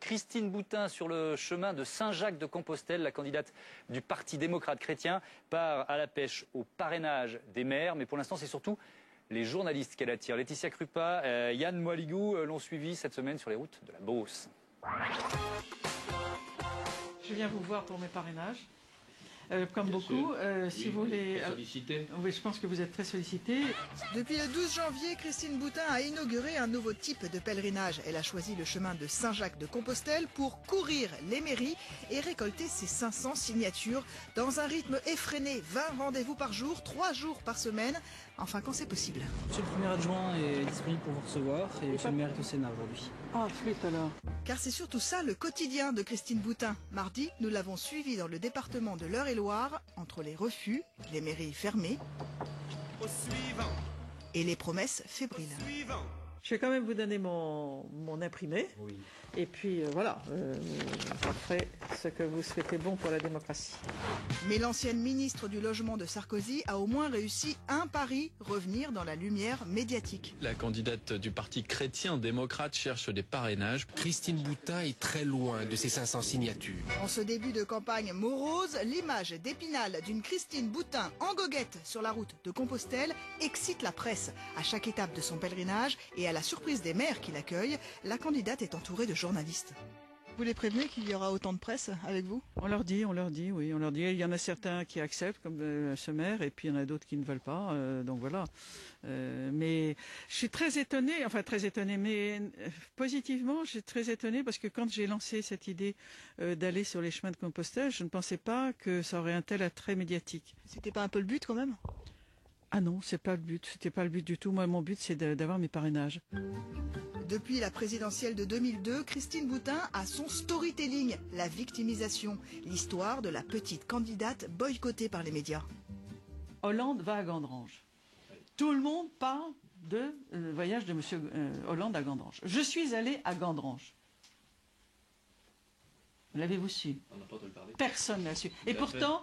Christine Boutin sur le chemin de Saint-Jacques-de-Compostelle, la candidate du Parti démocrate chrétien, part à la pêche au parrainage des maires. Mais pour l'instant, c'est surtout les journalistes qu'elle attire. Laetitia Krupa, Yann Moaligou l'ont suivi cette semaine sur les routes de la Beauce. Je viens vous voir pour mes parrainages. Comme bien beaucoup, si vous voulez. Sollicité. Oui, je pense que vous êtes très sollicité. Depuis le 12 janvier, Christine Boutin a inauguré un nouveau type de pèlerinage. Elle a choisi le chemin de Saint-Jacques-de-Compostelle pour courir les mairies et récolter ses 500 signatures dans un rythme effréné. 20 rendez-vous par jour, 3 jours par semaine, enfin quand c'est possible. Monsieur le premier adjoint est disponible pour vous recevoir et monsieur le maire est au Sénat aujourd'hui. Ah, flûte alors. Car c'est surtout ça le quotidien de Christine Boutin. Mardi, nous l'avons suivie dans le département de l'Eure-et-Loire, entre les refus, les mairies fermées et les promesses fébriles. Je vais quand même vous donner mon imprimé. Oui. Et puis voilà, je ferai ce que vous souhaitez bon pour la démocratie. Mais l'ancienne ministre du Logement de Sarkozy a au moins réussi un pari, revenir dans la lumière médiatique. La candidate du Parti chrétien démocrate cherche des parrainages. Christine Boutin est très loin de ses 500 signatures. En ce début de campagne morose, l'image d'Épinal d'une Christine Boutin en goguette sur la route de Compostelle excite la presse. À chaque étape de son pèlerinage et à la surprise des maires qui l'accueillent, la candidate est entourée de journalistes. Vous les prévenez qu'il y aura autant de presse avec vous? On leur dit, oui, on leur dit. Il y en a certains qui acceptent, comme ce maire, et puis il y en a d'autres qui ne veulent pas. Donc voilà. Mais je suis très étonnée, mais positivement, je suis très étonnée parce que quand j'ai lancé cette idée d'aller sur les chemins de Compostelle, je ne pensais pas que ça aurait un tel attrait médiatique. C'était pas un peu le but quand même? Ah non, c'est pas le but. C'était pas le but du tout. Moi, mon but, c'est d'avoir mes parrainages. Depuis la présidentielle de 2002, Christine Boutin a son storytelling, la victimisation, l'histoire de la petite candidate boycottée par les médias. Hollande va à Gandrange. Tout le monde parle de voyage de monsieur Hollande à Gandrange. Je suis allée à Gandrange. L'avez-vous su? On n'a pas entendu parler. Personne n'a su. Et pourtant,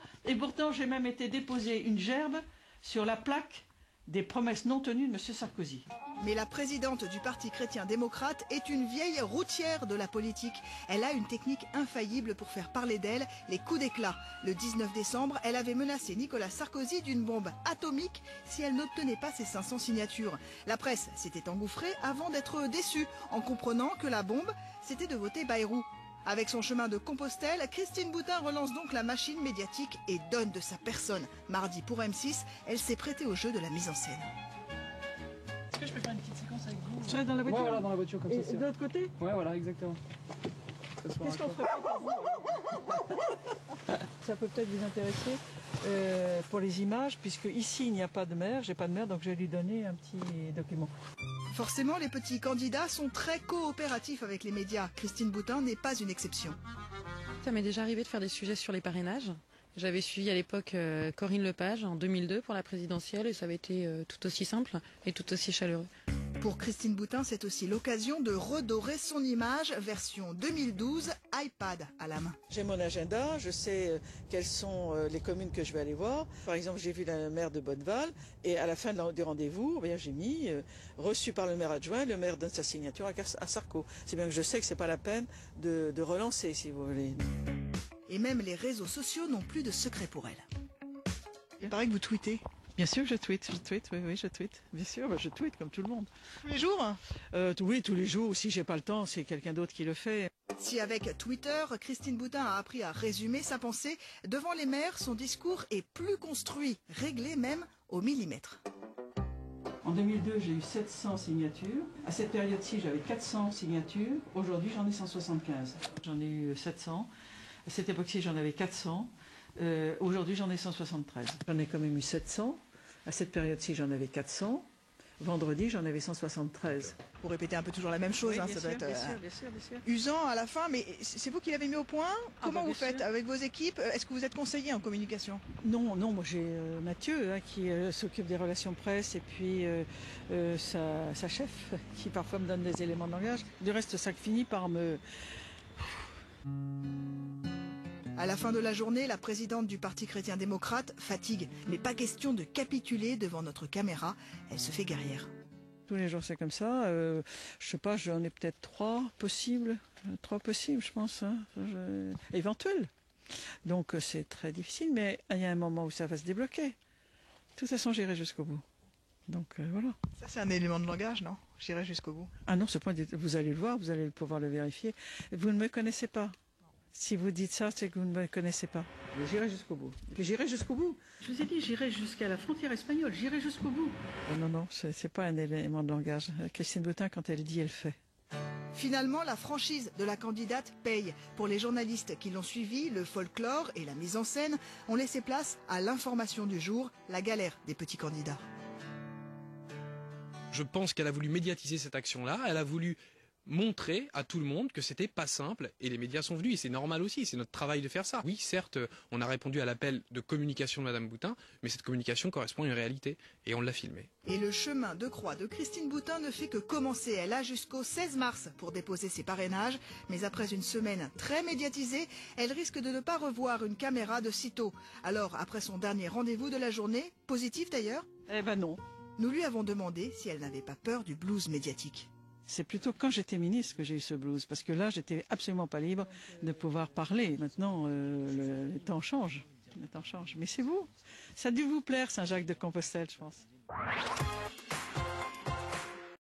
j'ai même été déposer une gerbe sur la plaque des promesses non tenues de M. Sarkozy. Mais la présidente du Parti chrétien démocrate est une vieille routière de la politique. Elle a une technique infaillible pour faire parler d'elle, les coups d'éclat. Le 19 décembre, elle avait menacé Nicolas Sarkozy d'une bombe atomique si elle n'obtenait pas ses 500 signatures. La presse s'était engouffrée avant d'être déçue en comprenant que la bombe, c'était de voter Bayrou. Avec son chemin de Compostelle, Christine Boutin relance donc la machine médiatique et donne de sa personne. Mardi pour M6, elle s'est prêtée au jeu de la mise en scène. Est-ce que je peux faire une petite séquence avec vous? Je reste dans la voiture? Ouais, voilà, dans la voiture comme et ça. Et de l'autre côté? Ouais, voilà, exactement. Qu'est-ce qu'on ferait pour vous? Ça peut peut-être vous intéresser pour les images, puisque ici il n'y a pas de maire, j'ai pas de maire, donc je vais lui donner un petit document. Forcément, les petits candidats sont très coopératifs avec les médias. Christine Boutin n'est pas une exception. Ça m'est déjà arrivé de faire des sujets sur les parrainages. J'avais suivi à l'époque Corinne Lepage en 2002 pour la présidentielle et ça avait été tout aussi simple et tout aussi chaleureux. Pour Christine Boutin, c'est aussi l'occasion de redorer son image, version 2012, iPad à la main. J'ai mon agenda, je sais quelles sont les communes que je vais aller voir. Par exemple, j'ai vu la maire de Bonneval et à la fin du rendez-vous, j'ai mis reçu par le maire adjoint, le maire donne sa signature à Sarko. C'est bien que je sais que c'est pas la peine de relancer, si vous voulez. Et même les réseaux sociaux n'ont plus de secret pour elle. Il paraît que vous tweetez. Bien sûr que je tweete, oui, je tweete. Bien sûr, je tweete comme tout le monde. Tous les jours? Oui, tous les jours. Si j'ai pas le temps, c'est quelqu'un d'autre qui le fait. Si avec Twitter, Christine Boutin a appris à résumer sa pensée, devant les maires, son discours est plus construit, réglé même au millimètre. En 2002, j'ai eu 700 signatures. À cette période-ci, j'avais 400 signatures. Aujourd'hui, j'en ai 175. J'en ai eu 700. À cette époque-ci, j'en avais 400. Aujourd'hui, j'en ai 173. J'en ai quand même eu 700. À cette période-ci, j'en avais 400. Vendredi, j'en avais 173. Vous répétez un peu toujours la même chose, oui, ça doit être bien sûr. usant à la fin, mais c'est vous qui l'avez mis au point? Comment vous faites avec vos équipes? Est-ce que vous êtes conseiller en communication? Non, moi j'ai Mathieu qui s'occupe des relations presse et puis sa chef qui parfois me donne des éléments de langage. Du reste, ça finit par me... À la fin de la journée, la présidente du Parti chrétien démocrate fatigue. Mais pas question de capituler devant notre caméra. Elle se fait guerrière. Tous les jours c'est comme ça. Je sais pas, j'en ai peut-être 3 possibles. Trop possible, je pense. Hein. Éventuel. Donc c'est très difficile, mais il y a un moment où ça va se débloquer. De toute façon, j'irai jusqu'au bout. Donc voilà. Ça, c'est un élément de langage, non? J'irai jusqu'au bout. Ah non, ce point, vous allez le voir, vous allez pouvoir le vérifier. Vous ne me connaissez pas. Si vous dites ça, c'est que vous ne me connaissez pas. J'irai jusqu'au bout. J'irai jusqu'au bout. Je vous ai dit, j'irai jusqu'à la frontière espagnole. J'irai jusqu'au bout. Non, non, c'est pas un élément de langage. Christine Boutin, quand elle dit, elle fait. Finalement, la franchise de la candidate paye. Pour les journalistes qui l'ont suivi, le folklore et la mise en scène ont laissé place à l'information du jour, la galère des petits candidats. Je pense qu'elle a voulu médiatiser cette action-là, elle a voulu montrer à tout le monde que c'était pas simple et les médias sont venus et c'est normal aussi, c'est notre travail de faire ça. Oui, certes, on a répondu à l'appel de communication de Madame Boutin, mais cette communication correspond à une réalité et on l'a filmée. Et le chemin de croix de Christine Boutin ne fait que commencer. Elle a jusqu'au 16 mars pour déposer ses parrainages, mais après une semaine très médiatisée, elle risque de ne pas revoir une caméra de sitôt. Alors, après son dernier rendez-vous de la journée, positif d'ailleurs, Eh ben non. nous lui avons demandé si elle n'avait pas peur du blues médiatique. C'est plutôt quand j'étais ministre que j'ai eu ce blues, parce que là, j'étais absolument pas libre de pouvoir parler. Maintenant, le temps change. Le temps change. Mais c'est vous. Ça a dû vous plaire, Saint-Jacques-de-Compostelle, je pense.